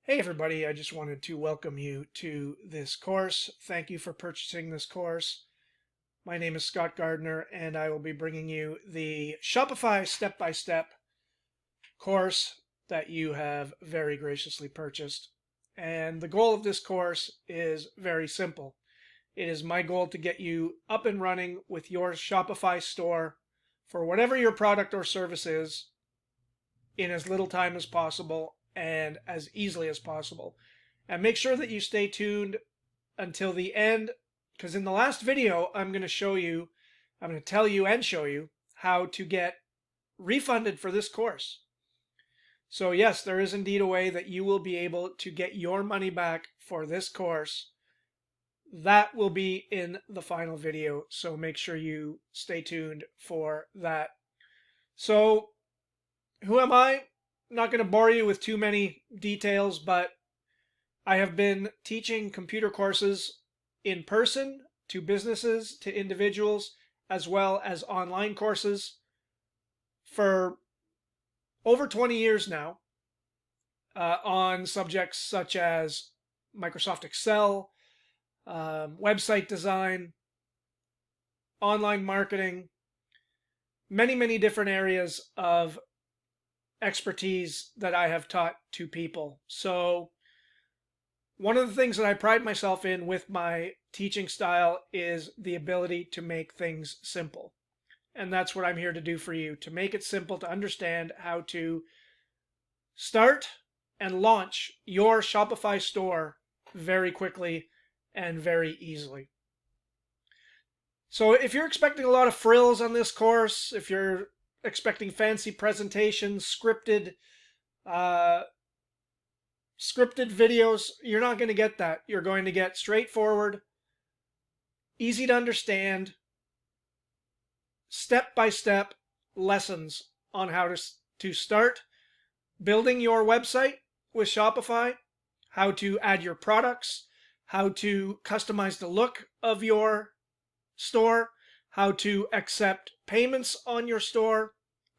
Hey everybody, I just wanted to welcome you to this course. Thank you for purchasing this course. My name is Scott Gardner and I will be bringing you the Shopify step-by-step course that you have very graciously purchased. And the goal of this course is very simple. It is my goal to get you up and running with your Shopify store for whatever your product or service is in as little time as possible and as easily as possible. And make sure that you stay tuned until the end, because in the last video, I'm going to tell you and show you how to get refunded for this course. So yes, there is indeed a way that you will be able to get your money back for this course. That will be in the final video, so make sure you stay tuned for that. So who am I? I'm not going to bore you with too many details, but I have been teaching computer courses in person to businesses, to individuals, as well as online courses for over 20 years now on subjects such as Microsoft Excel, website design, online marketing, many different areas of expertise that I have taught to people. So one of the things that I pride myself in with my teaching style is the ability to make things simple. And that's what I'm here to do for you, to make it simple to understand how to start and launch your Shopify store very quickly and very easily. So if you're expecting a lot of frills on this course, if you're expecting fancy presentations, scripted videos, you're not going to get that. You're going to get straightforward, easy to understand, step-by-step lessons on how to start building your website with Shopify, how to add your products, how to customize the look of your store, how to accept payments on your store,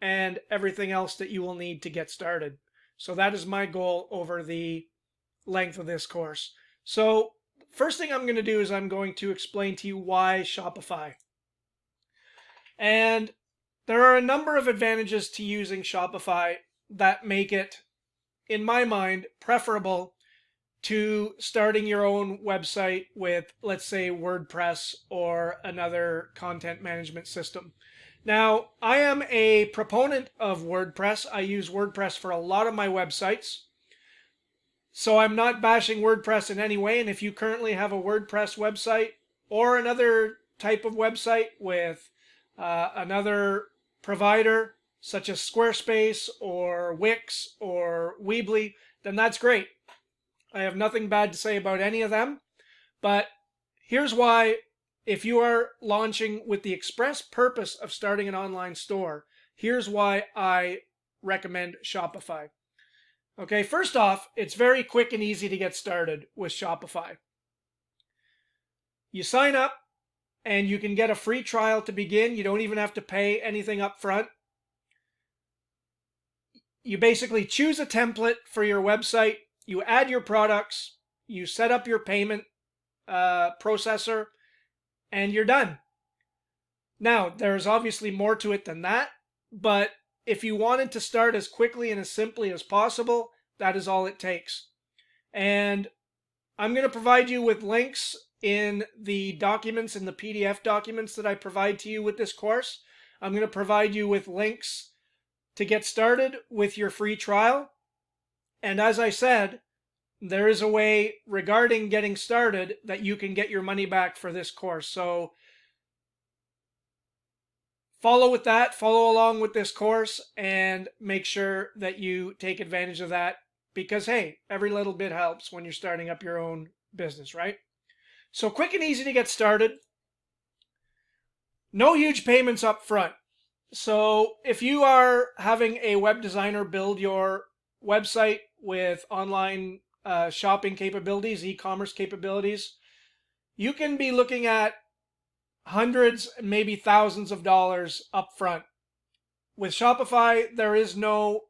and everything else that you will need to get started. So that is my goal over the length of this course. So first thing I'm going to do is I'm going to explain to you why Shopify. And there are a number of advantages to using Shopify that make it, in my mind, preferable to starting your own website with, let's say, WordPress or another content management system. Now, I am a proponent of WordPress. I use WordPress for a lot of my websites. So I'm not bashing WordPress in any way. And if you currently have a WordPress website or another type of website with another provider, such as Squarespace or Wix or Weebly, then that's great. I have nothing bad to say about any of them. But here's why. If you are launching with the express purpose of starting an online store, here's why I recommend Shopify. Okay, first off, it's very quick and easy to get started with Shopify. You sign up and you can get a free trial to begin. You don't even have to pay anything up front. You basically choose a template for your website, you add your products, you set up your payment processor, and you're done. Now, there's obviously more to it than that, but if you wanted to start as quickly and as simply as possible, that is all it takes. And I'm going to provide you with links in the documents, in the PDF documents that I provide to you with this course. I'm going to provide you with links to get started with your free trial. And as I said, there is a way regarding getting started that you can get your money back for this course. So follow along with this course, and make sure that you take advantage of that because, hey, every little bit helps when you're starting up your own business, right? So quick and easy to get started. No huge payments up front. So if you are having a web designer build your website with online shopping capabilities, e-commerce capabilities, you can be looking at hundreds, maybe thousands of dollars up front. With Shopify, there is no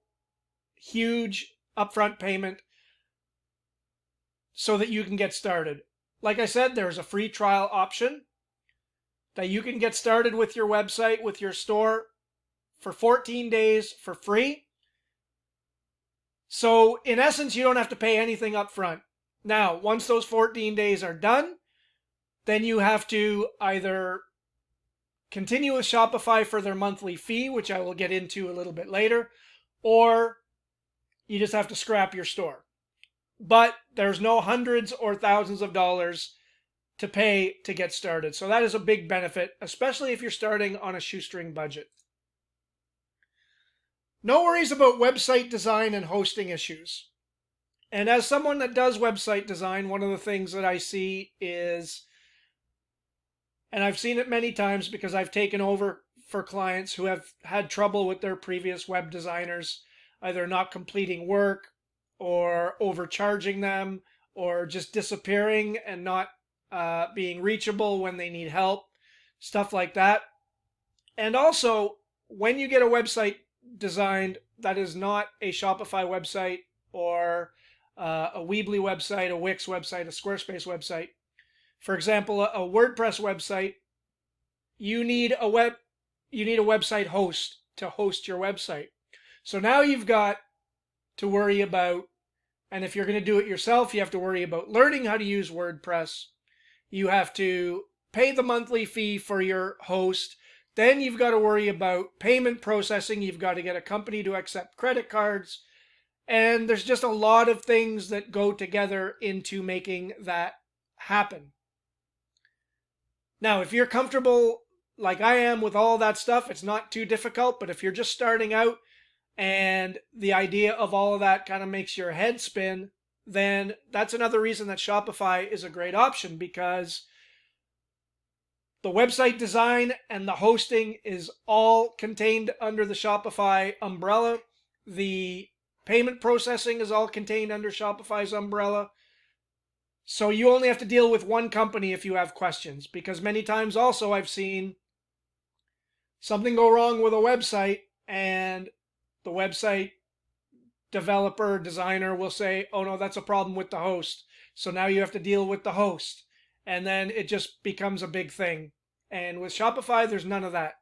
huge upfront payment. so that you can get started. Like I said, there's a free trial option that you can get started with your website, with your store for 14 days for free. So in essence, you don't have to pay anything up front. Now, once those 14 days are done, then you have to either continue with Shopify for their monthly fee, which I will get into a little bit later, or you just have to scrap your store. But there's no hundreds or thousands of dollars to pay to get started. So that is a big benefit, especially if you're starting on a shoestring budget. No worries about website design and hosting issues. And as someone that does website design, one of the things that I see is, and I've seen it many times because I've taken over for clients who have had trouble with their previous web designers, either not completing work or overcharging them or just disappearing and not being reachable when they need help, stuff like that. And also, when you get a website designed that is not a Shopify website or a Weebly website, a Wix website, a Squarespace website, for example, a WordPress website, you need a website host to host your website. So now you've got to worry about, and if you're going to do it yourself, you have to worry about learning how to use WordPress. You have to pay the monthly fee for your host. Then you've got to worry about payment processing. You've got to get a company to accept credit cards. And there's just a lot of things that go together into making that happen. Now, if you're comfortable like I am with all that stuff, it's not too difficult. But if you're just starting out and the idea of all of that kind of makes your head spin, then that's another reason that Shopify is a great option, because the website design and the hosting is all contained under the Shopify umbrella. The payment processing is all contained under Shopify's umbrella. So you only have to deal with one company if you have questions, because many times also I've seen something go wrong with a website and the website developer, designer will say, oh no, that's a problem with the host. So now you have to deal with the host. And then it just becomes a big thing. And with Shopify, there's none of that.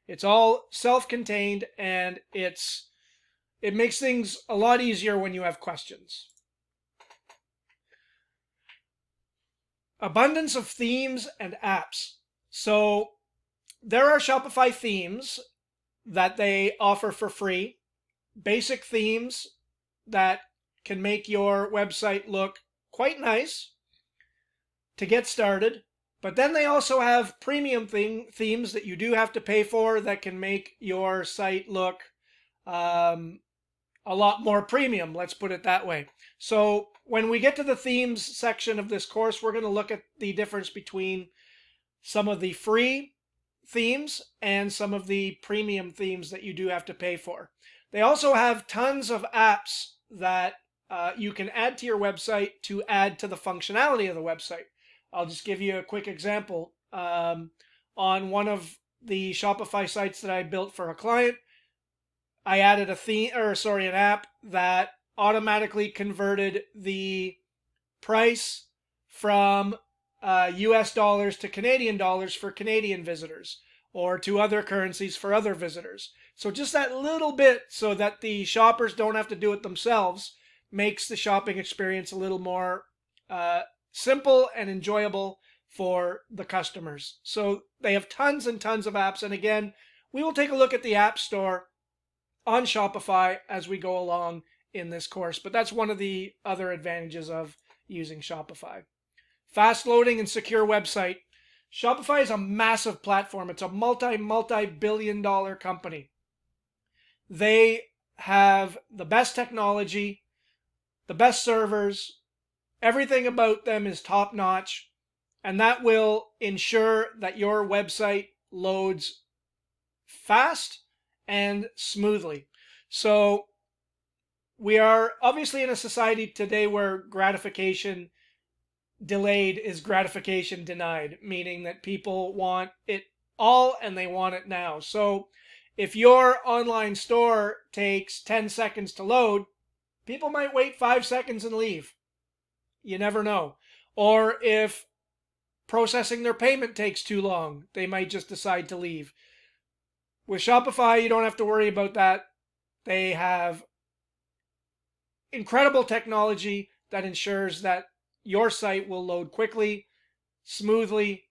It's all self-contained, and it makes things a lot easier when you have questions. Abundance of themes and apps. So there are Shopify themes that they offer for free. Basic themes that can make your website look quite nice to get started. But then they also have premium themes that you do have to pay for that can make your site look a lot more premium, let's put it that way. So when we get to the themes section of this course, we're going to look at the difference between some of the free themes and some of the premium themes that you do have to pay for. They also have tons of apps that you can add to your website to add to the functionality of the website. I'll just give you a quick example. On one of the Shopify sites that I built for a client, I added an app that automatically converted the price from US dollars to Canadian dollars for Canadian visitors, or to other currencies for other visitors. So just that little bit, so that the shoppers don't have to do it themselves, makes the shopping experience a little more simple and enjoyable for the customers. So they have tons and tons of apps. And again, we will take a look at the App Store on Shopify as we go along in this course. But that's one of the other advantages of using Shopify. Fast loading and secure website. Shopify is a massive platform. It's a multi-billion-dollar company. They have the best technology, the best servers. Everything about them is top-notch, and that will ensure that your website loads fast and smoothly. So we are obviously in a society today where gratification delayed is gratification denied, meaning that people want it all and they want it now. So if your online store takes 10 seconds to load, people might wait 5 seconds and leave. You never know. Or if processing their payment takes too long, they might just decide to leave. With Shopify, you don't have to worry about that. They have incredible technology that ensures that your site will load quickly, smoothly,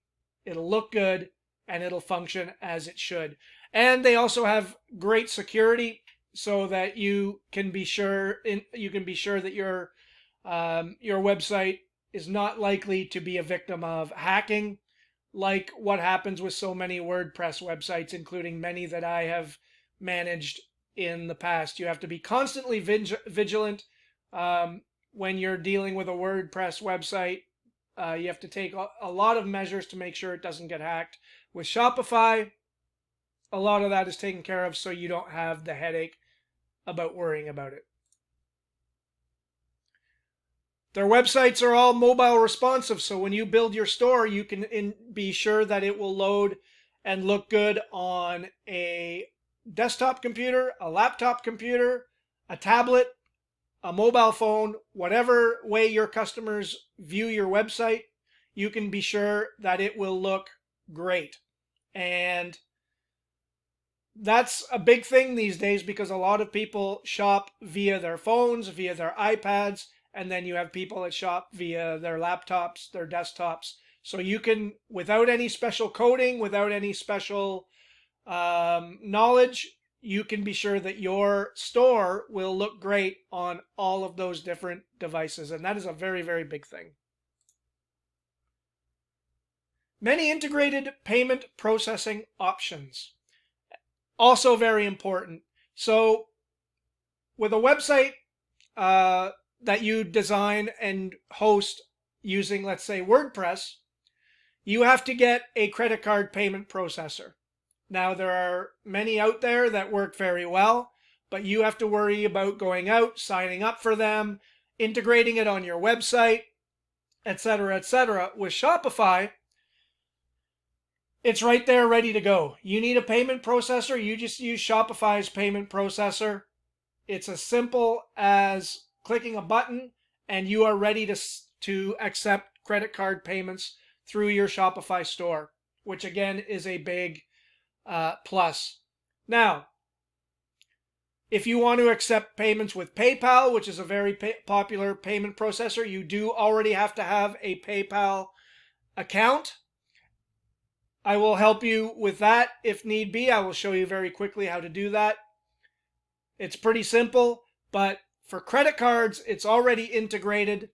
it'll look good, and it'll function as it should. And they also have great security so that you can be sure that your website is not likely to be a victim of hacking, like what happens with so many WordPress websites, including many that I have managed in the past. You have to be constantly vigilant when you're dealing with a WordPress website. You have to take a lot of measures to make sure it doesn't get hacked. With Shopify, a lot of that is taken care of, so you don't have the headache about worrying about it. Their websites are all mobile responsive, so when you build your store, you can be sure that it will load and look good on a desktop computer, a laptop computer, a tablet, a mobile phone, whatever way your customers view your website, you can be sure that it will look great. And that's a big thing these days because a lot of people shop via their phones, via their iPads, and then you have people that shop via their laptops, their desktops. So you can, without any special coding, without any special knowledge, you can be sure that your store will look great on all of those different devices. And that is a very, very big thing. Many integrated payment processing options. Also very important. So with a website that you design and host using, let's say, WordPress, you have to get a credit card payment processor. Now, there are many out there that work very well, but you have to worry about going out, signing up for them, integrating it on your website, etc., etc. With Shopify, it's right there ready to go. You need a payment processor, you just use Shopify's payment processor. It's as simple as clicking a button and you are ready to accept credit card payments through your Shopify store, which again is a big plus. Now, if you want to accept payments with PayPal, which is a very popular payment processor, you do already have to have a PayPal account. I will help you with that if need be. I will show you very quickly how to do that. It's pretty simple, but for credit cards, it's already integrated.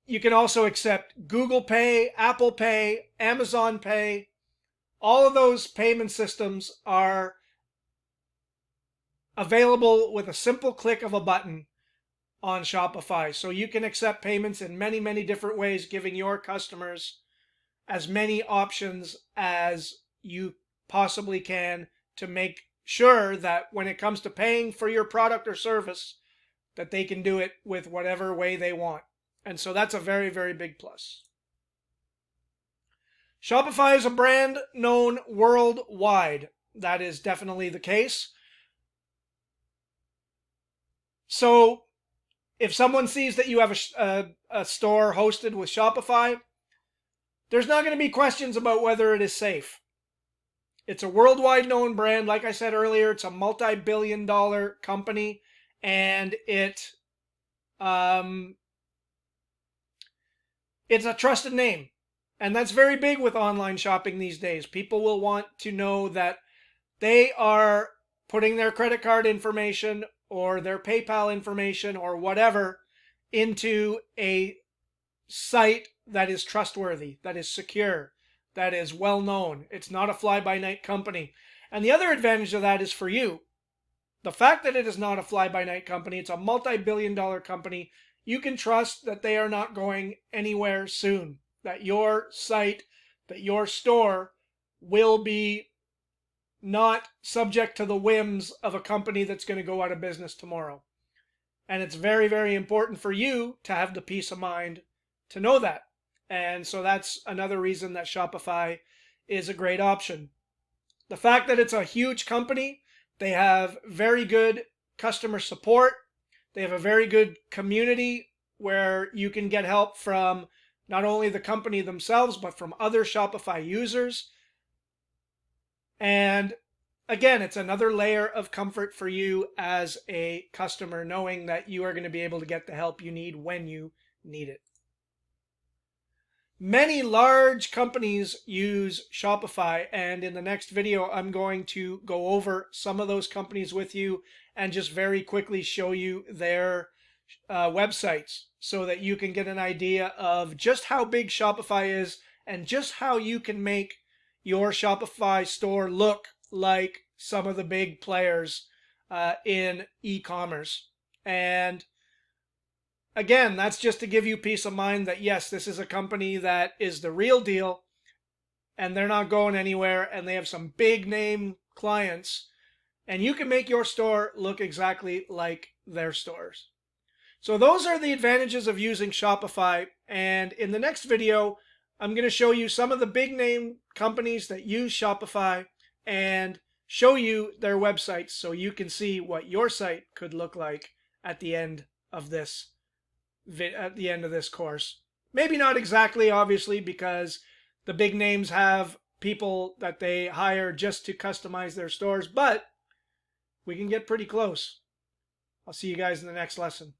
You can also accept Google Pay, Apple Pay, Amazon Pay. All of those payment systems are available with a simple click of a button on Shopify. So you can accept payments in many, many different ways, giving your customers as many options as you possibly can to make sure that when it comes to paying for your product or service, that they can do it with whatever way they want. And so that's a very, very big plus. Shopify is a brand known worldwide. That is definitely the case. So if someone sees that you have a store hosted with Shopify, there's not going to be questions about whether it is safe. It's a worldwide known brand. Like I said earlier, it's a multi-billion-dollar company, and it's a trusted name. And that's very big with online shopping these days. People will want to know that they are putting their credit card information or their PayPal information or whatever into a site that is trustworthy, that is secure, that is well known. It's not a fly-by-night company. And the other advantage of that is for you. The fact that it is not a fly-by-night company, it's a multi-billion-dollar company, you can trust that they are not going anywhere soon, that your site, that your store will be not subject to the whims of a company that's going to go out of business tomorrow. And it's very, very important for you to have the peace of mind to know that. And so that's another reason that Shopify is a great option. The fact that it's a huge company, they have very good customer support, they have a very good community where you can get help from not only the company themselves, but from other Shopify users. And again, it's another layer of comfort for you as a customer, knowing that you are going to be able to get the help you need when you need it. Many large companies use Shopify, and in the next video, I'm going to go over some of those companies with you and just very quickly show you their websites so that you can get an idea of just how big Shopify is and just how you can make your Shopify store look like some of the big players in e-commerce. And again, that's just to give you peace of mind that yes, this is a company that is the real deal and they're not going anywhere and they have some big name clients and you can make your store look exactly like their stores. So those are the advantages of using Shopify, and in the next video, I'm going to show you some of the big name companies that use Shopify and show you their websites so you can see what your site could look like at the end of this course. Maybe not exactly, obviously, because the big names have people that they hire just to customize their stores, but we can get pretty close. I'll see you guys in the next lesson.